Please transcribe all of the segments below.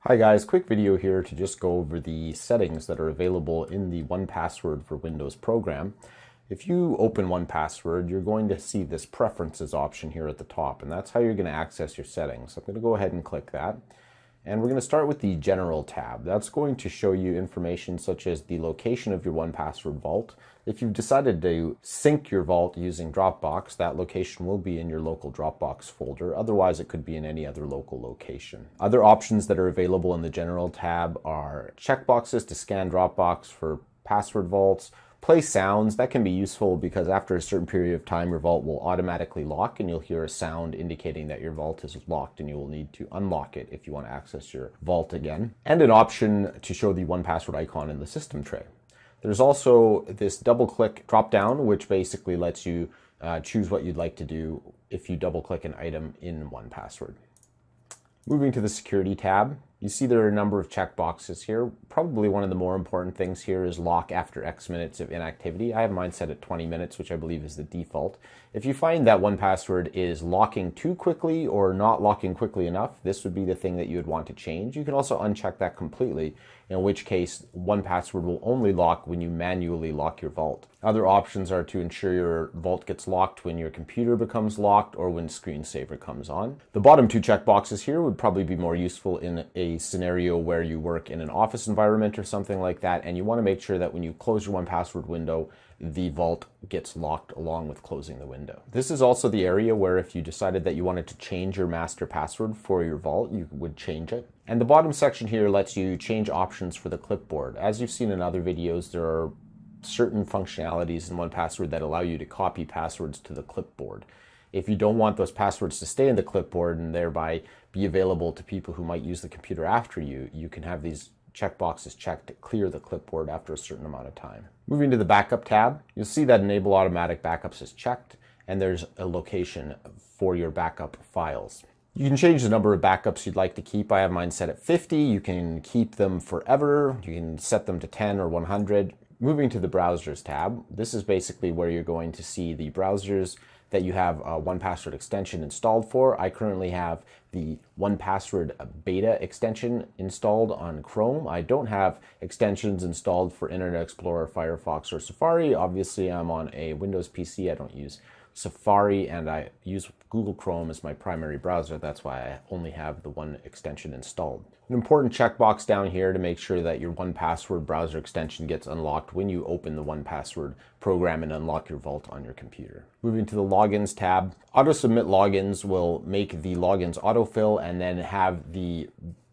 Hi guys, quick video here to just go over the settings that are available in the 1Password for Windows program. If you open 1Password, you're going to see this preferences option here at the top, and that's how you're going to access your settings. So I'm going to go ahead and click that. And we're going to start with the General tab. That's going to show you information such as the location of your 1Password vault. If you've decided to sync your vault using Dropbox, that location will be in your local Dropbox folder. Otherwise, it could be in any other local location. Other options that are available in the General tab are checkboxes to scan Dropbox for password vaults, play sounds. That can be useful because after a certain period of time, your vault will automatically lock and you'll hear a sound indicating that your vault is locked and you will need to unlock it if you want to access your vault again. And an option to show the 1Password icon in the system tray. There's also this double click drop down, which basically lets you choose what you'd like to do if you double click an item in 1Password. Moving to the Security tab, you see there are a number of checkboxes here. Probably one of the more important things here is lock after X minutes of inactivity. I have mine set at 20 minutes, which I believe is the default. If you find that 1Password is locking too quickly or not locking quickly enough, this would be the thing that you would want to change. You can also uncheck that completely, in which case 1Password will only lock when you manually lock your vault. Other options are to ensure your vault gets locked when your computer becomes locked or when screensaver comes on. The bottom two checkboxes here would probably be more useful in a scenario where you work in an office environment or something like that, and you want to make sure that when you close your 1Password window, the vault gets locked along with closing the window. This is also the area where if you decided that you wanted to change your master password for your vault, you would change it. And the bottom section here lets you change options for the clipboard. As you've seen in other videos, there are certain functionalities in 1Password that allow you to copy passwords to the clipboard. If you don't want those passwords to stay in the clipboard and thereby be available to people who might use the computer after you, you can have these checkboxes checked to clear the clipboard after a certain amount of time. Moving to the Backup tab, you'll see that Enable Automatic Backups is checked, and there's a location for your backup files. You can change the number of backups you'd like to keep. I have mine set at 50. You can keep them forever. You can set them to 10 or 100. Moving to the Browsers tab, this is basically where you're going to see the browsers that you have a 1Password extension installed for. I currently have the 1Password beta extension installed on Chrome. I don't have extensions installed for Internet Explorer, Firefox, or Safari. Obviously, I'm on a Windows PC. I don't use Safari, and I use Google Chrome as my primary browser. That's why I only have the one extension installed. An important checkbox down here to make sure that your 1Password browser extension gets unlocked when you open the 1Password program and unlock your vault on your computer. Moving to the Logins tab, Auto Submit Logins will make the logins autofill and then have the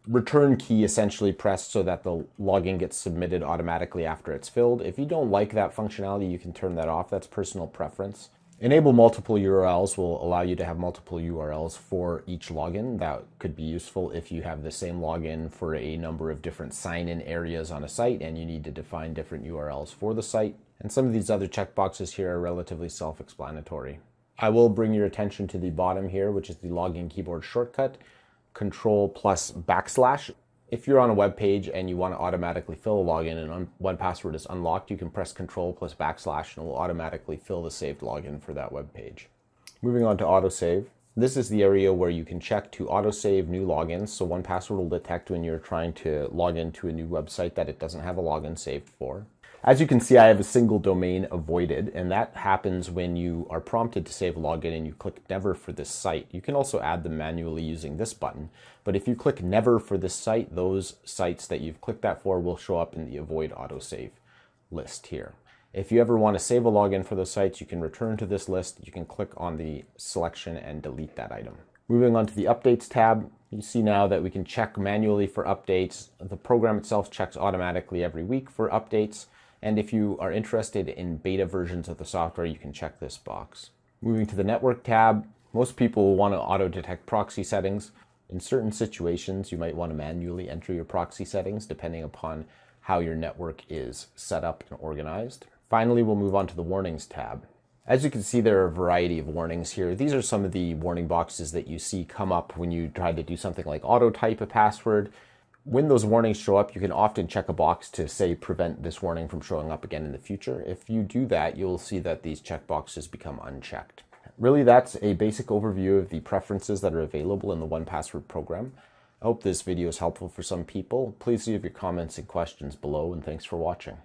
return key essentially pressed so that the login gets submitted automatically after it's filled. If you don't like that functionality, you can turn that off. That's personal preference. Enable multiple URLs will allow you to have multiple URLs for each login. That could be useful if you have the same login for a number of different sign-in areas on a site and you need to define different URLs for the site. And some of these other checkboxes here are relatively self-explanatory. I will bring your attention to the bottom here, which is the login keyboard shortcut, Control plus /. If you're on a web page and you want to automatically fill a login and 1Password is unlocked, you can press Control plus / and it will automatically fill the saved login for that web page. Moving on to autosave. This is the area where you can check to autosave new logins. So 1Password will detect when you're trying to log into a new website that it doesn't have a login saved for. As you can see, I have a single domain avoided, and that happens when you are prompted to save a login and you click Never for this site. You can also add them manually using this button, but if you click Never for this site, those sites that you've clicked that for will show up in the Avoid Autosave list here. If you ever want to save a login for those sites, you can return to this list. You can click on the selection and delete that item. Moving on to the Updates tab, you see now that we can check manually for updates. The program itself checks automatically every week for updates. And if you are interested in beta versions of the software, you can check this box. Moving to the Network tab, most people will want to auto-detect proxy settings. In certain situations, you might want to manually enter your proxy settings depending upon how your network is set up and organized. Finally, we'll move on to the Warnings tab. As you can see, there are a variety of warnings here. These are some of the warning boxes that you see come up when you try to do something like auto-type a password. When those warnings show up, you can often check a box to say prevent this warning from showing up again in the future. If you do that, you'll see that these checkboxes become unchecked. Really, that's a basic overview of the preferences that are available in the 1Password program. I hope this video is helpful for some people. Please leave your comments and questions below, and thanks for watching.